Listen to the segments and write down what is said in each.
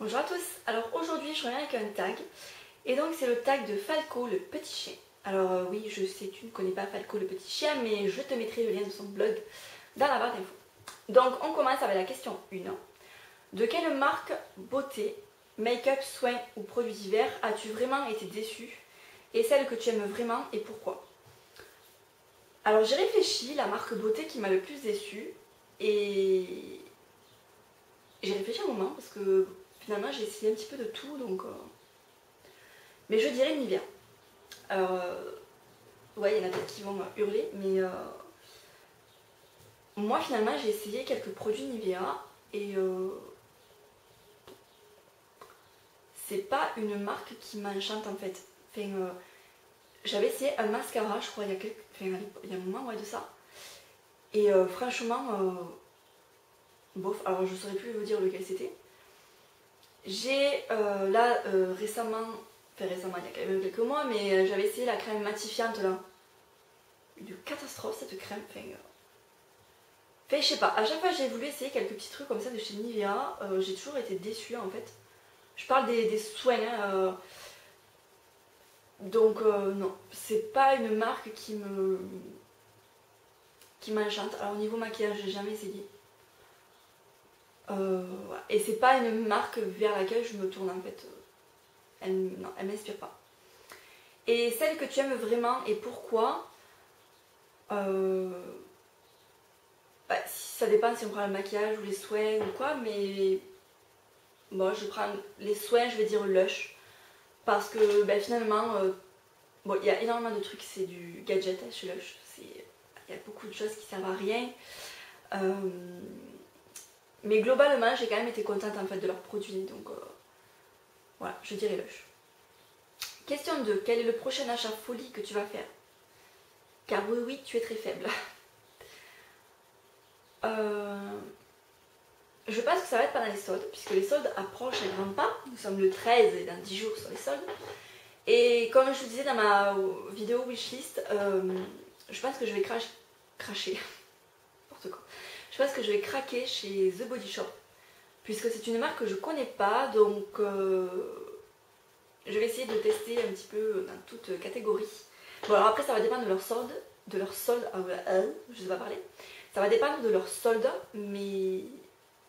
Bonjour à tous, alors aujourd'hui je reviens avec un tag et donc c'est le tag de Falco le petit chien. Alors oui je sais tu ne connais pas Falco le petit chien mais je te mettrai le lien de son blog dans la barre d'infos. Donc on commence avec la question 1. De quelle marque beauté, make-up, soins ou produits divers as-tu vraiment été déçu et celle que tu aimes vraiment et pourquoi? Alors j'ai réfléchi, la marque beauté qui m'a le plus déçue et j'ai réfléchi un moment parce que finalement j'ai essayé un petit peu de tout donc... Mais je dirais Nivea. Alors, ouais, il y en a peut-être qui vont hurler, mais moi finalement j'ai essayé quelques produits Nivea et c'est pas une marque qui m'enchante en fait. Enfin, j'avais essayé un mascara, je crois, il y a un moment ouais, de ça. Et franchement, bof, alors je saurais plus vous dire lequel c'était. J'ai là récemment, enfin récemment, il y a quand même quelques mois, mais j'avais essayé la crème matifiante là. Une catastrophe cette crème. Enfin, je sais pas, à chaque fois j'ai voulu essayer quelques petits trucs comme ça de chez Nivea, j'ai toujours été déçue en fait. Je parle des soins, hein, donc non, c'est pas une marque qui m'enchante. Alors au niveau maquillage, j'ai jamais essayé. Voilà. Et c'est pas une marque vers laquelle je me tourne en fait. Non, elle m'inspire pas. Et celle que tu aimes vraiment et pourquoi bah, ça dépend si on prend le maquillage ou les soins ou quoi, mais bon, je prends les soins, je vais dire Lush. Parce que bah, finalement, bon, il y a énormément de trucs, c'est du gadget chez Lush. Il y a beaucoup de choses qui servent à rien. Mais globalement, j'ai quand même été contente en fait de leurs produits. Donc voilà, je dirais Lush. Question 2. Quel est le prochain achat folie que tu vas faire? Car oui, oui, tu es très faible. Je pense que ça va être pendant les soldes, puisque les soldes approchent à grands pas. Nous sommes le 13 et dans 10 jours sur les soldes. Et comme je vous disais dans ma vidéo wishlist, je pense que je vais cracher. N'importe quoi. Je pense que je vais craquer chez The Body Shop. Puisque c'est une marque que je connais pas, donc je vais essayer de tester un petit peu dans toute catégorie. Bon alors après ça va dépendre de leur solde, je sais pas parler. Ça va dépendre de leur solde, mais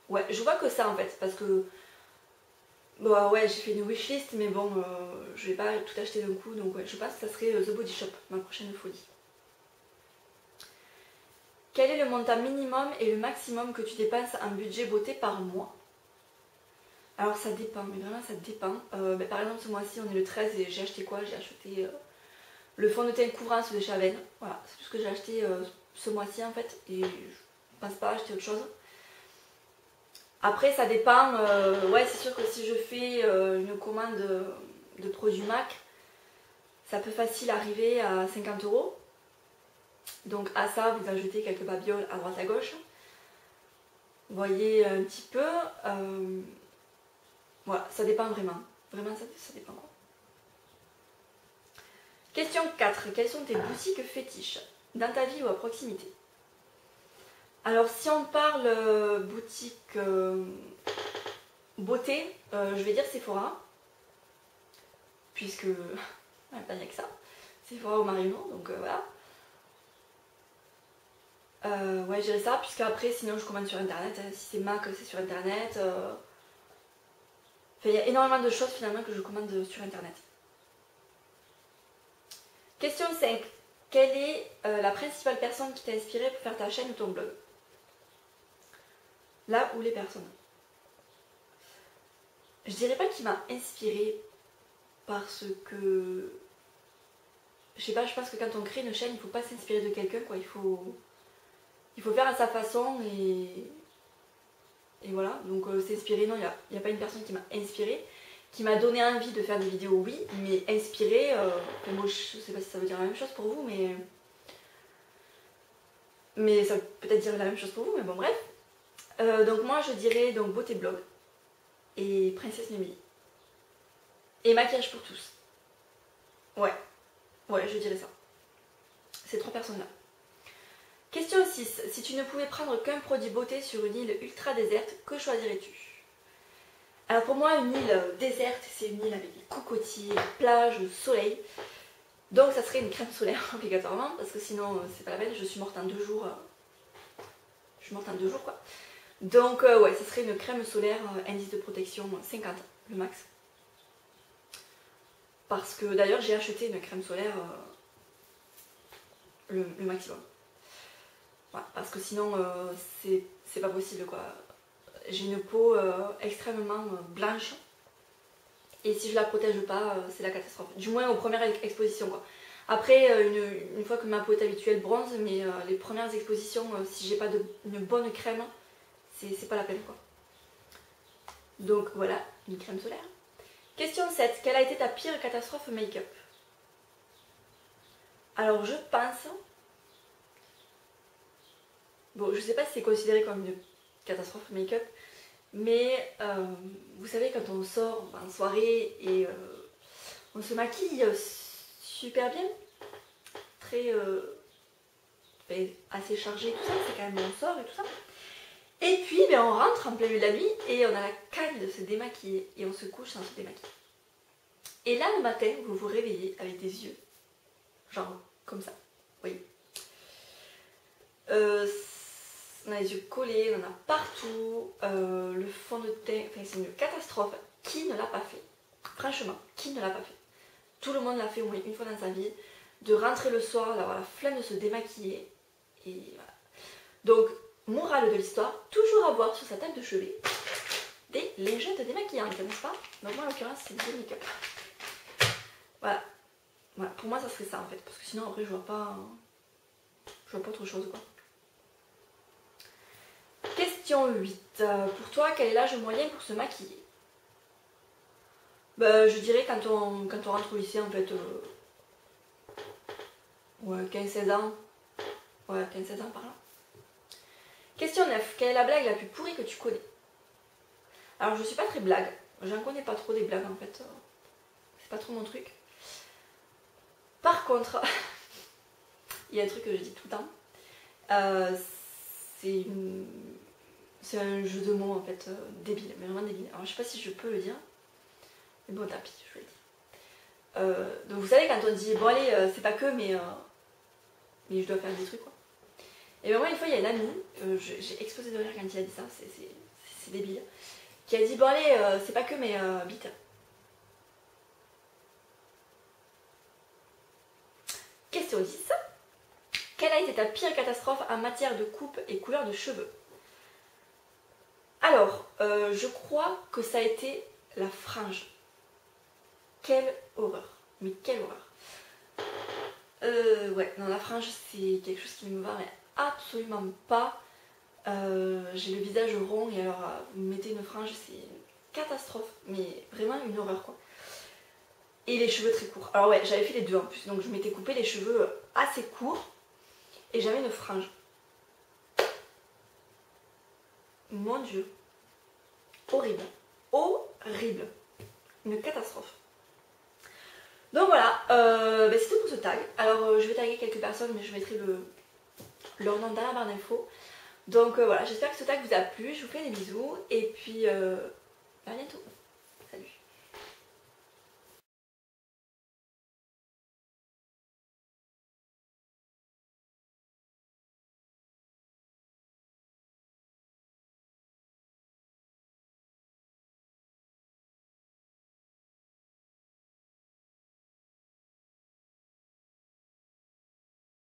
ouais, je vois que ça en fait, parce que bon ouais, j'ai fait une wishlist, mais bon, je vais pas tout acheter d'un coup, donc ouais, je pense que ça serait The Body Shop, ma prochaine folie. Quel est le montant minimum et le maximum que tu dépenses en budget beauté par mois? Alors ça dépend, mais vraiment ça dépend. Par exemple ce mois-ci on est le 13 et j'ai acheté quoi? J'ai acheté le fond de teint couvrance de Chaven. Voilà, c'est tout ce que j'ai acheté ce mois-ci en fait, et je pense pas acheter autre chose. Après ça dépend, ouais c'est sûr que si je fais une commande de produits MAC, ça peut facile arriver à 50 €. Donc à ça vous ajoutez quelques babioles à droite à gauche. Vous voyez un petit peu, voilà, ça dépend vraiment. Vraiment ça dépend. Question 4. Quelles sont tes boutiques fétiches dans ta vie ou à proximité? Alors si on parle boutique beauté, je vais dire Sephora, puisque il n'y a que ça. Sephora au Marino, donc voilà. Ouais, je dirais ça, puisque après sinon je commande sur internet, hein. Si c'est MAC c'est sur internet. Enfin, il y a énormément de choses finalement que je commande sur internet. Question 5. Quelle est la principale personne qui t'a inspiré pour faire ta chaîne ou ton blog? Là où les personnes. Je dirais pas qu'il m'a inspiré parce que je sais pas, je pense que quand on crée une chaîne, il faut pas s'inspirer de quelqu'un quoi, il faut faire à sa façon et voilà. Donc s'inspirer, non, il n'y a pas une personne qui m'a inspiré, qui m'a donné envie de faire des vidéos, oui, mais inspiré, moi je sais pas si ça veut dire la même chose pour vous, mais ça veut peut-être dire la même chose pour vous, mais bon bref. Donc moi je dirais donc Beauté Blog et Princesse Mimi. Et Maquillage pour tous. Ouais, je dirais ça. Ces 3 personnes-là. Question 6. Si tu ne pouvais prendre qu'un produit beauté sur une île ultra déserte, que choisirais-tu? Alors pour moi, une île déserte, c'est une île avec des cocotiers, plage, soleil. Donc ça serait une crème solaire obligatoirement, parce que sinon c'est pas la peine, je suis morte en 2 jours. Je suis morte en 2 jours quoi. Donc ouais, ça serait une crème solaire, indice de protection 50, le max. Parce que d'ailleurs j'ai acheté une crème solaire le maximum. Ouais, parce que sinon c'est pas possible quoi. J'ai une peau extrêmement blanche. Et si je la protège pas, c'est la catastrophe. Du moins aux premières expositions quoi. Après, une fois que ma peau est habituée, elle bronze, mais les premières expositions, si j'ai pas une bonne crème, c'est pas la peine quoi. Donc voilà, une crème solaire. Question 7. Quelle a été ta pire catastrophe make-up? Alors je pense... Bon, je sais pas si c'est considéré comme une catastrophe make-up, mais vous savez quand on sort en soirée et on se maquille super bien, très assez chargé, tout ça, c'est quand même on sort et tout ça. Et puis ben, on rentre en plein milieu de la nuit et on a la cagne de se démaquiller et on se couche sans se démaquiller. Et là le matin, vous vous réveillez avec des yeux, genre comme ça, vous voyez. On a les yeux collés, on en a partout, le fond de teint, enfin c'est une catastrophe. Qui ne l'a pas fait? Franchement, qui ne l'a pas fait? Tout le monde l'a fait au moins une fois dans sa vie, de rentrer le soir, d'avoir la flemme de se démaquiller, et voilà. Donc, morale de l'histoire, toujours avoir sur sa table de chevet des lingettes démaquillantes, n'est-ce pas? Donc moi en l'occurrence c'est des make-up. Voilà. Voilà, pour moi ça serait ça en fait, parce que sinon après je vois pas autre chose quoi. Question 8. Pour toi, quel est l'âge moyen pour se maquiller? Bah, je dirais quand on rentre au lycée en fait. Ouais, 15-16 ans. Ouais, 15-16 ans par là. Question 9. Quelle est la blague la plus pourrie que tu connais? Alors je suis pas très blague. J'en connais pas trop des blagues en fait. C'est pas trop mon truc. Par contre, il y a un truc que je dis tout le temps. C'est un jeu de mots en fait débile, mais vraiment débile. Alors je sais pas si je peux le dire. Mais bon, tapis, je le dis. Donc vous savez quand on dit bon allez, c'est pas que mais je dois faire des trucs quoi. Et ben moi une fois il y a une amie, j'ai explosé de rire quand il a dit ça, c'est débile, qui a dit bon allez, c'est pas que mais bite. Question 10. Quelle a été ta pire catastrophe en matière de coupe et couleur de cheveux? Alors, je crois que ça a été la frange. Quelle horreur. Mais quelle horreur. Ouais, non, la frange, c'est quelque chose qui ne me va mais absolument pas. J'ai le visage rond et alors, vous mettez une frange, c'est une catastrophe. Mais vraiment une horreur, quoi. Et les cheveux très courts. Alors ouais, j'avais fait les deux en plus. Donc je m'étais coupé les cheveux assez courts et j'avais une frange. Mon Dieu. Horrible. Horrible. Une catastrophe. Donc voilà, c'est tout pour ce tag. Alors je vais taguer quelques personnes mais je mettrai leur nom dans la barre d'infos. Donc voilà, j'espère que ce tag vous a plu. Je vous fais des bisous et puis à bientôt.